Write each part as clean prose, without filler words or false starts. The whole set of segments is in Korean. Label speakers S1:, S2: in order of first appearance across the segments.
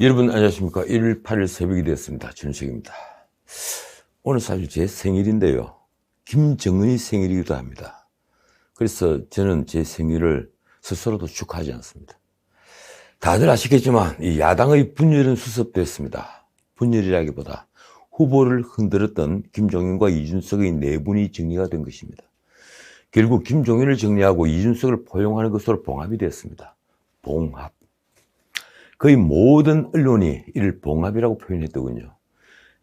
S1: 여러분 안녕하십니까. 1월 8일 새벽이 되었습니다. 준식입니다. 오늘 사실 제 생일인데요. 김정은이 생일이기도 합니다. 그래서 저는 제 생일을 스스로도 축하하지 않습니다. 다들 아시겠지만 이 야당의 분열은 수습됐습니다. 분열이라기보다 후보를 흔들었던 김종인과 이준석의 내분이 정리가 된 것입니다. 결국 김종인을 정리하고 이준석을 포용하는 것으로 봉합이 됐습니다. 봉합. 거의 모든 언론이 이를 봉합이라고 표현했더군요.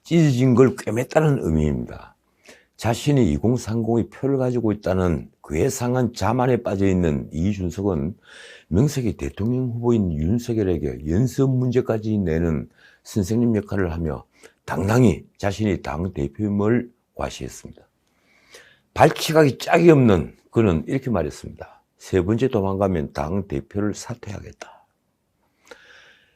S1: 찢어진 걸 꿰맸다는 의미입니다. 자신이 2030의 표를 가지고 있다는 괴상한 자만에 빠져있는 이준석은 명색이 대통령 후보인 윤석열에게 연습 문제까지 내는 선생님 역할을 하며 당당히 자신이 당대표임을 과시했습니다. 발치각이 짝이 없는 그는 이렇게 말했습니다. 세 번째 도망가면 당대표를 사퇴하겠다.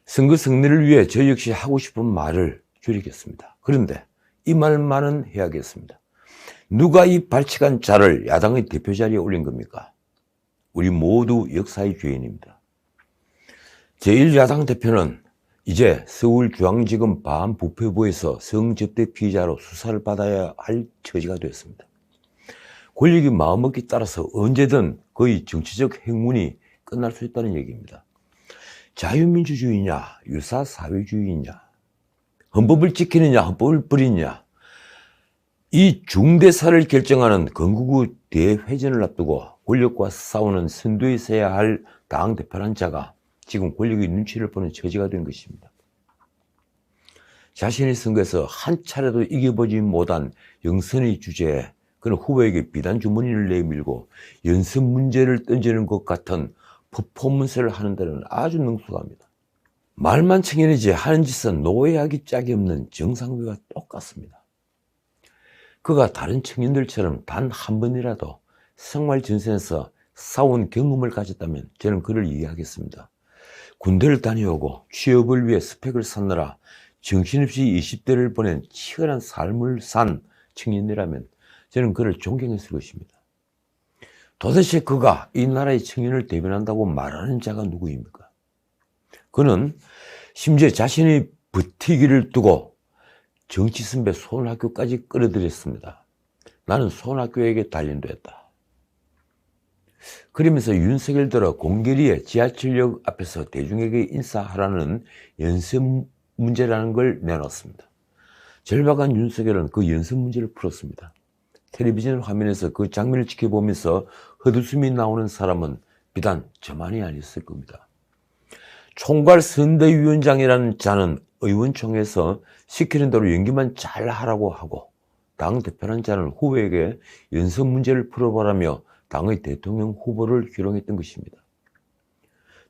S1: 선거 승리를 위해 저 역시 하고 싶은 말을 줄이겠습니다. 그런데 이 말만은 해야겠습니다. 누가 이 발칙한 자를 야당의 대표 자리에 올린 겁니까? 우리 모두 역사의 죄인입니다. 제1야당 대표는 이제 서울중앙지검 반부패부에서 성접대 피의자로 수사를 받아야 할 처지가 되었습니다. 권력이 마음먹기에 따라서 언제든 거의 정치적 행운이 끝날 수 있다는 얘기입니다. 자유민주주의냐, 유사사회주의냐, 헌법을 지키느냐, 헌법을 버리느냐, 이 중대사를 결정하는 건국의 대회전을 앞두고 권력과 싸우는 선두에 서야 할 당대표란 자가 지금 권력의 눈치를 보는 처지가 된 것입니다. 자신의 선거에서 한 차례도 이겨보지 못한 영선의 주제에 그는 후보에게 비단 주머니를 내밀고 연습 문제를 던지는 것 같은 퍼포먼스를 하는 데는 아주 능숙합니다. 말만 청년이지 하는 짓은 노예하기 짝이 없는 정상회와 똑같습니다. 그가 다른 청년들처럼 단 한 번이라도 생활 전선에서 싸운 경험을 가졌다면 저는 그를 이해하겠습니다. 군대를 다녀오고 취업을 위해 스펙을 쌓느라 정신없이 20대를 보낸 치열한 삶을 산 청년이라면 저는 그를 존경했을 것입니다. 도대체 그가 이 나라의 청년을 대변한다고 말하는 자가 누구입니까? 그는 심지어 자신의 버티기를 두고 정치 선배 손학규까지 끌어들였습니다. 나는 손학규에게 단련됐다. 그러면서 윤석열 들어 공교리에 지하철역 앞에서 대중에게 인사하라는 연습 문제라는 걸 내놨습니다. 절박한 윤석열은 그 연습 문제를 풀었습니다. 텔레비전 화면에서 그 장면을 지켜보면서 헛웃음이 나오는 사람은 비단 저만이 아니었을 겁니다. 총괄 선대위원장이라는 자는 의원총회에서 시키는 대로 연기만 잘 하라고 하고 당대표라는 자는 후보에게 연습 문제를 풀어보라며 당의 대통령 후보를 희롱했던 것입니다.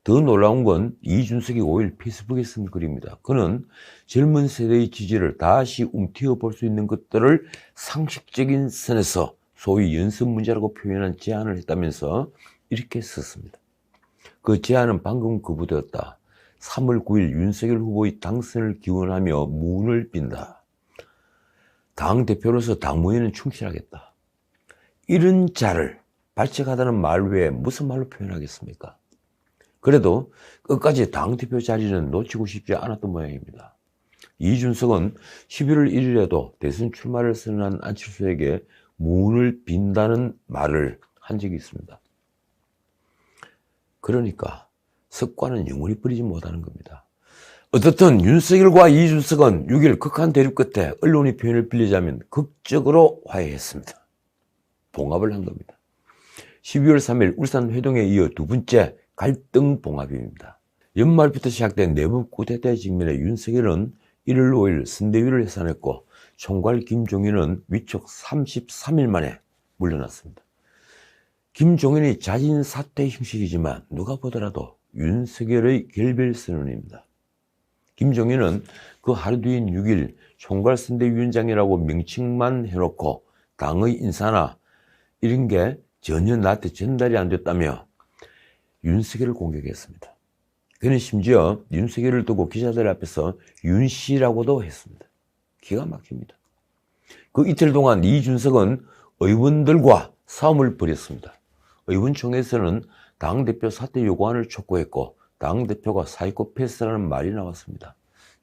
S1: 더 놀라운 건 이준석이 5일 페이스북에 쓴 글입니다. 그는 젊은 세대의 지지를 다시 움트여 볼 수 있는 것들을 상식적인 선에서 소위 연습 문제라고 표현한 제안을 했다면서 이렇게 썼습니다. 그 제안은 방금 거부되었다. 3월 9일 윤석열 후보의 당선을 기원하며 문을 빈다. 당대표로서 당무에는 충실하겠다. 이런 자를 발칙하다는 말 외에 무슨 말로 표현하겠습니까? 그래도 끝까지 당대표 자리는 놓치고 싶지 않았던 모양입니다. 이준석은 11월 1일에도 대선 출마를 선언한 안철수에게 문을 빈다는 말을 한 적이 있습니다. 그러니까 습관은 영원히 버리지 못하는 겁니다. 어떻든 윤석열과 이준석은 6일 극한 대립 끝에 언론의 표현을 빌리자면 극적으로 화해했습니다. 봉합을 한 겁니다. 12월 3일 울산 회동에 이어 두 번째 갈등 봉합입니다. 연말부터 시작된 내부 쿠데타에 직면해 윤석열은 1월 5일 선대위를 해산했고 총괄 김종인은 위촉 33일 만에 물러났습니다. 김종인이 자진 사퇴 형식이지만 누가 보더라도 윤석열의 결별 선언입니다. 김종인은 그 하루 뒤인 6일 총괄 선대위원장이라고 명칭만 해놓고 당의 인사나 이런 게 전혀 나한테 전달이 안 됐다며 윤석열을 공격했습니다. 그는 심지어 윤석열을 두고 기자들 앞에서 윤씨라고도 했습니다. 기가 막힙니다. 그 이틀 동안 이준석은 의원들과 싸움을 벌였습니다. 의원총회에서는 당대표 사퇴 요구안을 촉구했고 당대표가 사이코패스라는 말이 나왔습니다.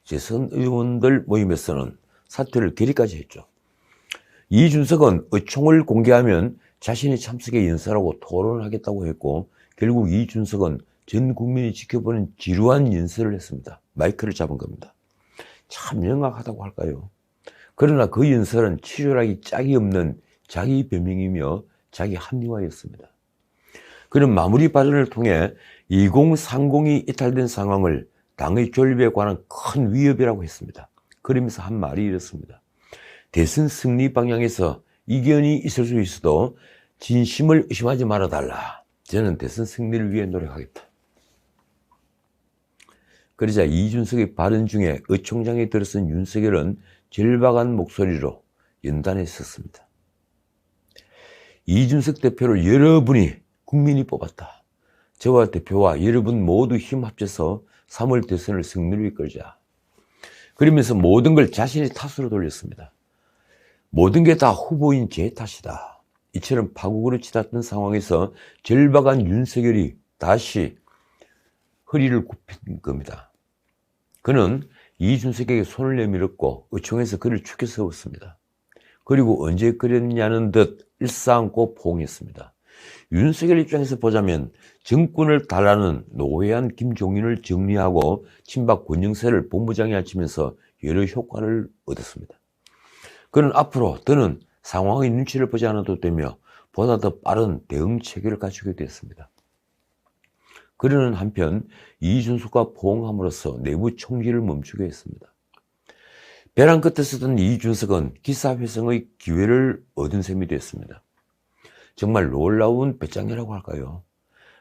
S1: 재선 의원들 모임에서는 사퇴를 결의까지 했죠. 이준석은 의총을 공개하면 자신이 참석해 연설하고 토론하겠다고 했고, 결국 이준석은 전 국민이 지켜보는 지루한 연설을 했습니다. 마이크를 잡은 겁니다. 참 명확하다고 할까요? 그러나 그 연설은 치졸하기 짝이 없는 자기 변명이며 자기 합리화였습니다. 그는 마무리 발언을 통해 2030이 이탈된 상황을 당의 존립에 관한 큰 위협이라고 했습니다. 그러면서 한 말이 이렇습니다. 대선 승리 방향에서 이견이 있을 수 있어도 진심을 의심하지 말아달라. 저는 대선 승리를 위해 노력하겠다. 그러자 이준석의 발언 중에 의총장에 들어선 윤석열은 절박한 목소리로 연단에 섰습니다. 이준석 대표를 여러분이 국민이 뽑았다. 저와 대표와 여러분 모두 힘 합쳐서 3월 대선을 승리로 이끌자. 그러면서 모든 걸 자신의 탓으로 돌렸습니다. 모든 게 다 후보인 제 탓이다. 이처럼 파국으로 치닫던 상황에서 절박한 윤석열이 다시 허리를 굽힌 겁니다. 그는 이준석에게 손을 내밀었고 의총에서 그를 축켜 세웠습니다. 그리고 언제 그랬냐는 듯 일사안고 포옹했습니다. 윤석열 입장에서 보자면 정권을 달라는 노회한 김종인을 정리하고 친박 권영세를 본부장에 앉히면서 여러 효과를 얻었습니다. 그는 앞으로 더는 상황의 눈치를 보지 않아도 되며 보다 더 빠른 대응 체계를 갖추게 됐습니다. 그러는 한편 이준석과 포옹함으로써 내부 총질을 멈추게 했습니다. 벼랑 끝에 서던 이준석은 기사회생의 기회를 얻은 셈이 됐습니다. 정말 놀라운 배짱이라고 할까요?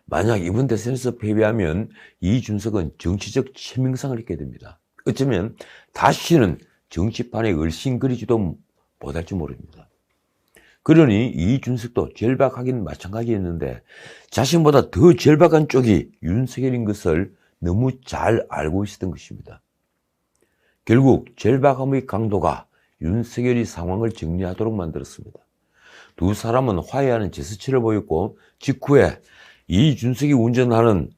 S1: 만약 이번 대선에서 패배하면 이준석은 정치적 치명상을 입게 됩니다. 어쩌면 다시는 정치판에 얼씬거리지도 못할지 모릅니다. 그러니 이준석도 절박하긴 마찬가지였는데 자신보다 더 절박한 쪽이 윤석열인 것을 너무 잘 알고 있었던 것입니다. 결국 절박함의 강도가 윤석열이 상황을 정리하도록 만들었습니다. 두 사람은 화해하는 제스처를 보였고 직후에 이준석이 운전하는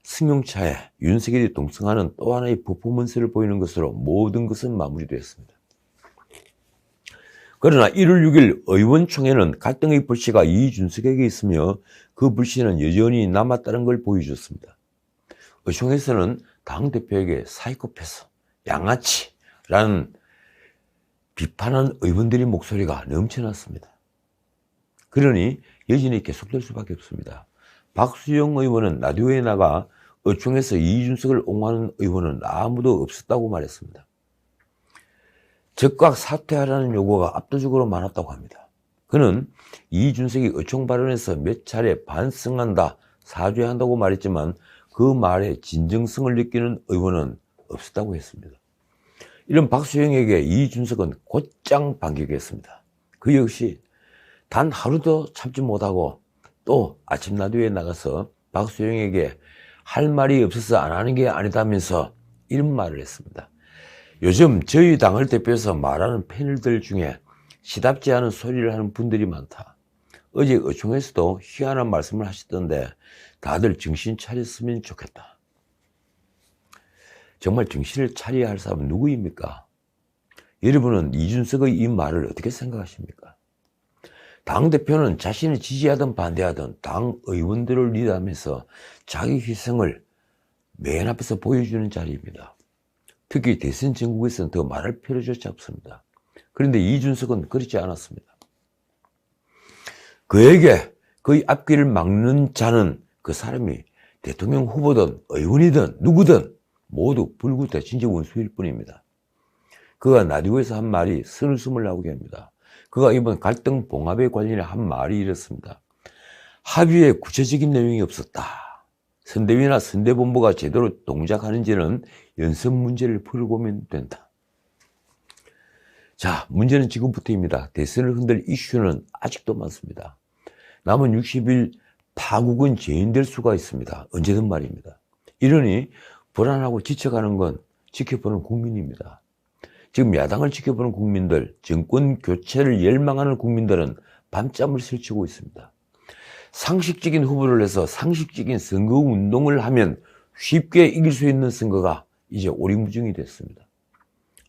S1: 승용차에 윤석열이 동승하는 또 하나의 퍼포먼스를 보이는 것으로 모든 것은 마무리되었습니다. 그러나 1월 6일 의원총회는 갈등의 불씨가 이준석에게 있으며 그 불씨는 여전히 남았다는 걸 보여줬습니다. 의총에서는 당대표에게 사이코패스, 양아치라는 비판한 의원들의 목소리가 넘쳐났습니다. 그러니 여전히 계속될 수밖에 없습니다. 박수영 의원은 라디오에 나가 의총에서 이준석을 옹호하는 의원은 아무도 없었다고 말했습니다. 즉각 사퇴하라는 요구가 압도적으로 많았다고 합니다. 그는 이준석이 의총 발언에서 몇 차례 반성한다, 사죄한다고 말했지만 그 말에 진정성을 느끼는 의원은 없었다고 했습니다. 이런 박수영에게 이준석은 곧장 반격했습니다. 그 역시 단 하루도 참지 못하고 또 아침 라디오에 나가서 박수영에게 할 말이 없어서 안 하는 게 아니다면서 이런 말을 했습니다. 요즘 저희 당을 대표해서 말하는 패널들 중에 시답지 않은 소리를 하는 분들이 많다. 어제 의총에서도 희한한 말씀을 하시던데 다들 정신 차렸으면 좋겠다. 정말 정신을 차려야 할 사람은 누구입니까? 여러분은 이준석의 이 말을 어떻게 생각하십니까? 당대표는 자신이 지지하든 반대하든 당 의원들을 리드하면서 자기 희생을 맨 앞에서 보여주는 자리입니다. 특히 대선 전국에서는 더 말할 필요조차 없습니다. 그런데 이준석은 그렇지 않았습니다. 그에게 그의 앞길을 막는 자는 그 사람이 대통령 후보든 의원이든 누구든 모두 불구대신적 원수일 뿐입니다. 그가 라디오에서 한 말이 선웃음을 나오게 합니다. 그가 이번 갈등 봉합에 관련해 한 말이 이렇습니다. 합의에 구체적인 내용이 없었다. 선대위나 선대본부가 제대로 동작하는지는 연습 문제를 풀어보면 된다. 자, 문제는 지금부터입니다. 대선을 흔들 이슈는 아직도 많습니다. 남은 60일 파국은 재현될 수가 있습니다. 언제든 말입니다. 이러니 불안하고 지쳐가는 건 지켜보는 국민입니다. 지금 야당을 지켜보는 국민들, 정권 교체를 열망하는 국민들은 밤잠을 설치고 있습니다. 상식적인 후보를 내서 상식적인 선거운동을 하면 쉽게 이길 수 있는 선거가 이제 오리무중이 됐습니다.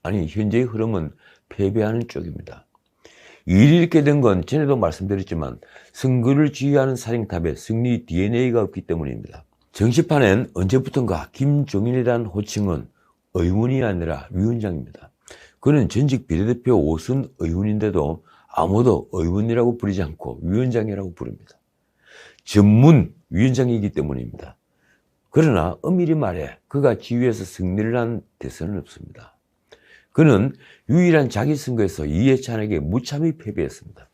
S1: 아니, 현재의 흐름은 패배하는 쪽입니다. 일이 이렇게 된 건 전에도 말씀드렸지만 선거를 지휘하는 사령탑에 승리 DNA가 없기 때문입니다. 정치판엔 언제부턴가 김종인이라는 호칭은 의원이 아니라 위원장입니다. 그는 전직 비례대표 5선 의원인데도 아무도 의원이라고 부르지 않고 위원장이라고 부릅니다. 전문 위원장이기 때문입니다. 그러나 엄밀히 말해 그가 지휘해서 승리를 한 대선은 없습니다. 그는 유일한 자기 선거에서 이해찬에게 무참히 패배했습니다.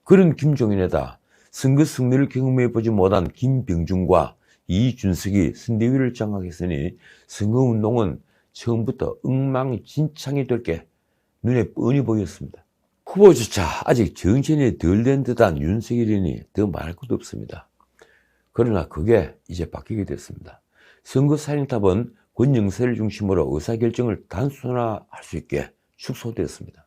S1: 그런 김종인에다 선거 승리를 경험해보지 못한 김병준과 이준석이 선대위를 장악했으니 선거운동은 처음부터 엉망진창이 될 게 눈에 뻔히 보였습니다. 후보조차 아직 정신이 덜 된 듯한 윤석열이니 더 말할 것도 없습니다. 그러나 그게 이제 바뀌게 됐습니다. 선거사령탑은 권영세를 중심으로 의사결정을 단순화할 수 있게 축소되었습니다.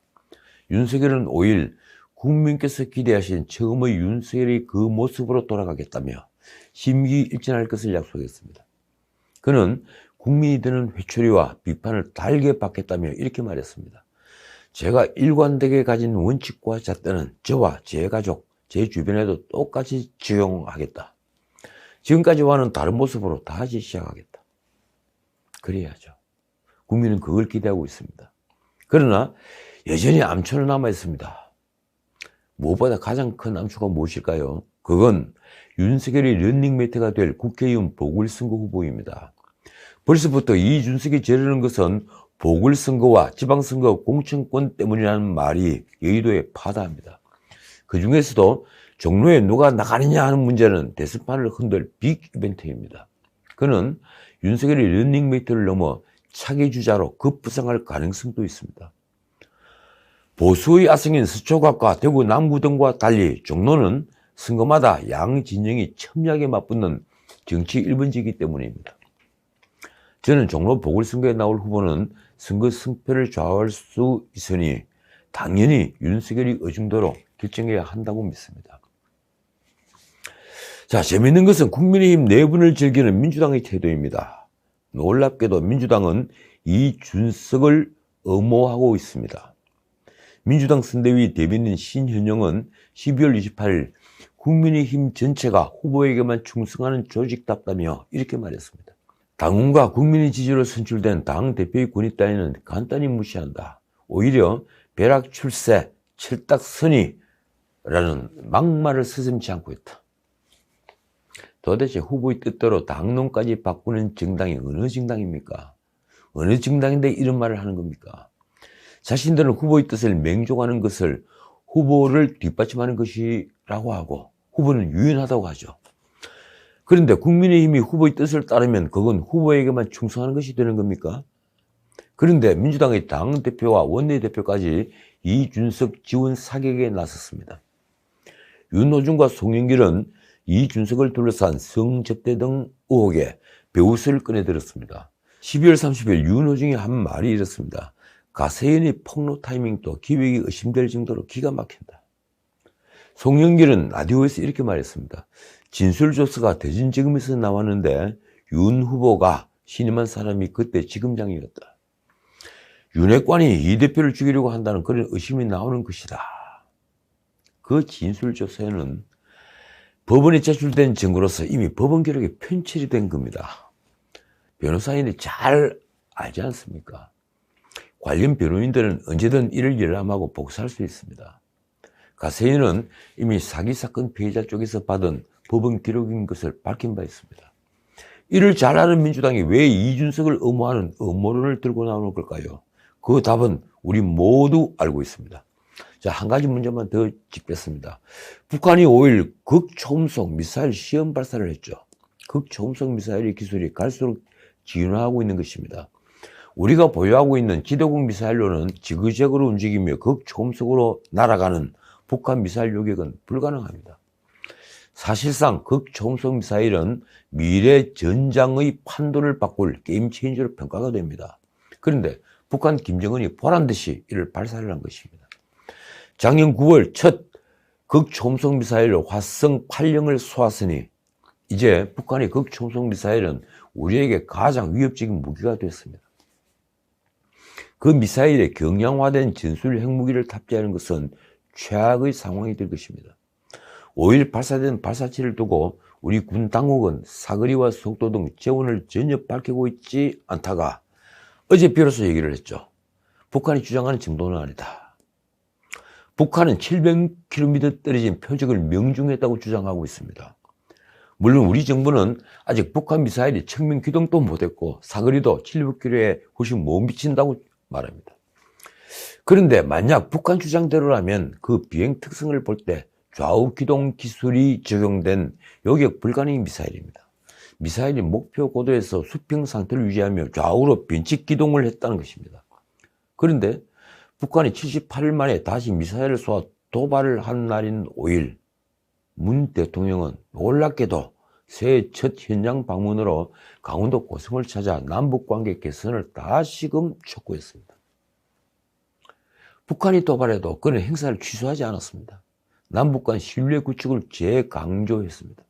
S1: 윤석열은 5일 국민께서 기대하신 처음의 윤석열이 그 모습으로 돌아가겠다며 심기일전할 것을 약속했습니다. 그는 국민이 드는 회초리와 비판을 달게 받겠다며 이렇게 말했습니다. 제가 일관되게 가진 원칙과 잣대는 저와 제 가족, 제 주변에도 똑같이 적용하겠다. 지금까지와는 다른 모습으로 다시 시작하겠다. 그래야죠. 국민은 그걸 기대하고 있습니다. 그러나 여전히 암초는 남아 있습니다. 무엇보다 가장 큰 암초가 무엇일까요? 그건 윤석열이 런닝메이트가 될 국회의원 보궐선거 후보입니다. 벌써부터 이준석이 저르는 것은 보궐선거와 지방선거 공천권 때문이라는 말이 여의도에 파다합니다. 그 중에서도 종로에 누가 나가느냐 하는 문제는 대선판을 흔들 빅 이벤트입니다. 그는 윤석열이 런닝메이트를 넘어 차기 주자로 급부상할 가능성도 있습니다. 보수의 아성인 서초갑과 대구 남구 등과 달리 종로는 선거마다 양 진영이 첨예하게 맞붙는 정치 1번지이기 때문입니다. 저는 종로 보궐선거에 나올 후보는 선거 승패를 좌우할 수 있으니 당연히 윤석열이 의중도로 결정해야 한다고 믿습니다. 자, 재밌는 것은 국민의힘 내분을 즐기는 민주당의 태도입니다. 놀랍게도 민주당은 이준석을 엄호하고 있습니다. 민주당 선대위 대변인 신현영은 12월 28일 국민의힘 전체가 후보에게만 충성하는 조직답다며 이렇게 말했습니다. 당원과 국민의 지지로 선출된 당대표의 권위 따위는 간단히 무시한다. 오히려 벼락 출세, 철딱선의라는 막말을 서슴지 않고 있다. 도대체 후보의 뜻대로 당론까지 바꾸는 정당이 어느 정당입니까? 어느 정당인데 이런 말을 하는 겁니까? 자신들은 후보의 뜻을 맹종하는 것을 후보를 뒷받침하는 것이라고 하고 후보는 유연하다고 하죠. 그런데 국민의힘이 후보의 뜻을 따르면 그건 후보에게만 충성하는 것이 되는 겁니까? 그런데 민주당의 당대표와 원내대표까지 이준석 지원 사격에 나섰습니다. 윤호중과 송영길은 이준석을 둘러싼 성접대 등 의혹에 배우스를 꺼내들었습니다. 12월 30일 윤호중이 한 말이 이렇습니다. 가세연의 폭로 타이밍도 기획이 의심될 정도로 기가 막힌다. 송영길은 라디오에서 이렇게 말했습니다. 진술조서가 대전지검에서 나왔는데 윤 후보가 신임한 사람이 그때 지검장이었다. 윤핵관이 이 대표를 죽이려고 한다는 그런 의심이 나오는 것이다. 그 진술조서에는 법원에 제출된 증거로서 이미 법원 기록에 편철이 된 겁니다. 변호사인이 잘 알지 않습니까? 관련 변호인들은 언제든 이를 열람하고 복사할 수 있습니다. 가세인은 이미 사기 사건 피해자 쪽에서 받은 법원 기록인 것을 밝힌 바 있습니다. 이를 잘 아는 민주당이 왜 이준석을 엄호하는 음모론을 들고 나오는 걸까요? 그 답은 우리 모두 알고 있습니다. 자, 한 가지 문제만 더 짚겠습니다. 북한이 5일 극초음속 미사일 시험 발사를 했죠. 극초음속 미사일의 기술이 갈수록 진화하고 있는 것입니다. 우리가 보유하고 있는 지도국 미사일로는 지그재그로 움직이며 극초음속으로 날아가는 북한 미사일 요격은 불가능합니다. 사실상 극초음속 미사일은 미래 전장의 판도를 바꿀 게임 체인저로 평가가 됩니다. 그런데 북한 김정은이 보란듯이 이를 발사를 한 것입니다. 작년 9월 첫 극초음속 미사일 화성 8형을 쏘았으니 이제 북한의 극초음속 미사일은 우리에게 가장 위협적인 무기가 됐습니다. 그 미사일에 경량화된 전술 핵무기를 탑재하는 것은 최악의 상황이 될 것입니다. 5일 발사된 발사체를 두고 우리 군 당국은 사거리와 속도 등 재원을 전혀 밝히고 있지 않다가 어제 비로소 얘기를 했죠. 북한이 주장하는 정도는 아니다. 북한은 700km 떨어진 표적을 명중했다고 주장하고 있습니다. 물론 우리 정부는 아직 북한 미사일이 측면 기동도 못했고 사거리도 700km에 훨씬 못 미친다고 말합니다. 그런데 만약 북한 주장대로라면 그 비행 특성을 볼 때 좌우 기동 기술이 적용된 요격 불가능한 미사일입니다. 미사일이 목표 고도에서 수평 상태를 유지하며 좌우로 변칙 기동을 했다는 것입니다. 그런데 북한이 78일 만에 다시 미사일을 쏘아 도발을 한 날인 5일, 문 대통령은 놀랍게도 새해 첫 현장 방문으로 강원도 고성을 찾아 남북관계 개선을 다시금 촉구했습니다. 북한이 도발해도 그는 행사를 취소하지 않았습니다. 남북 간 신뢰 구축을 재강조했습니다.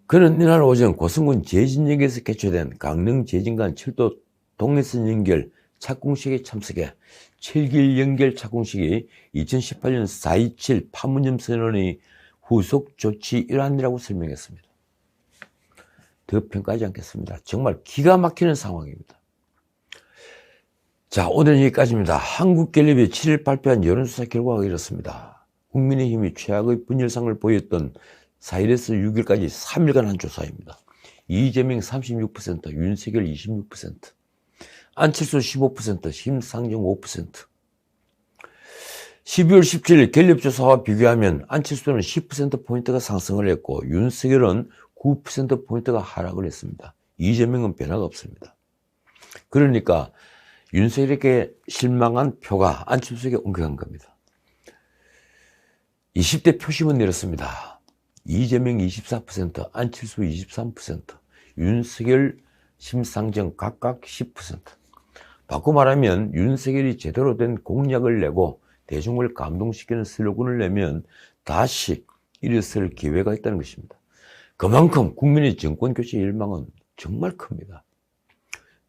S1: 그는 이날 오전 고성군 제진역에서 개최된 강릉 제진간 철도 동해선 연결 착공식에 참석해 7길 연결 착공식이 2018년 4.27 판문점 선언의 후속 조치 일환이라고 설명했습니다. 더 평가하지 않겠습니다. 정말 기가 막히는 상황입니다. 자, 오늘은 여기까지입니다. 한국갤럽이 7일 발표한 여론조사 결과가 이렇습니다. 국민의힘이 최악의 분열상을 보였던 4일에서 6일까지 3일간 한 조사입니다. 이재명 36%, 윤석열 26%, 안철수 15%, 심상정 5%. 12월 17일 갤럽조사와 비교하면 안철수는 10%포인트가 상승을 했고 윤석열은 9%포인트가 하락을 했습니다. 이재명은 변화가 없습니다. 그러니까 윤석열에게 실망한 표가 안철수에게 옮겨간 겁니다. 20대 표심은 내렸습니다. 이재명 24%, 안철수 23%, 윤석열, 심상정 각각 10%. 바꿔 말하면 윤석열이 제대로 된 공약을 내고 대중을 감동시키는 슬로건을 내면 다시 일어설 기회가 있다는 것입니다. 그만큼 국민의 정권교체 열망은 정말 큽니다.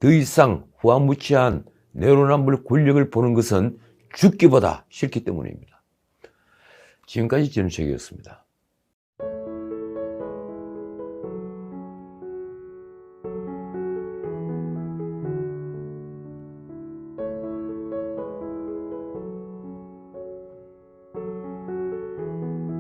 S1: 더 이상 후한무치한 내로남불 권력을 보는 것은 죽기보다 싫기 때문입니다. 지금까지 전우책이었습니다.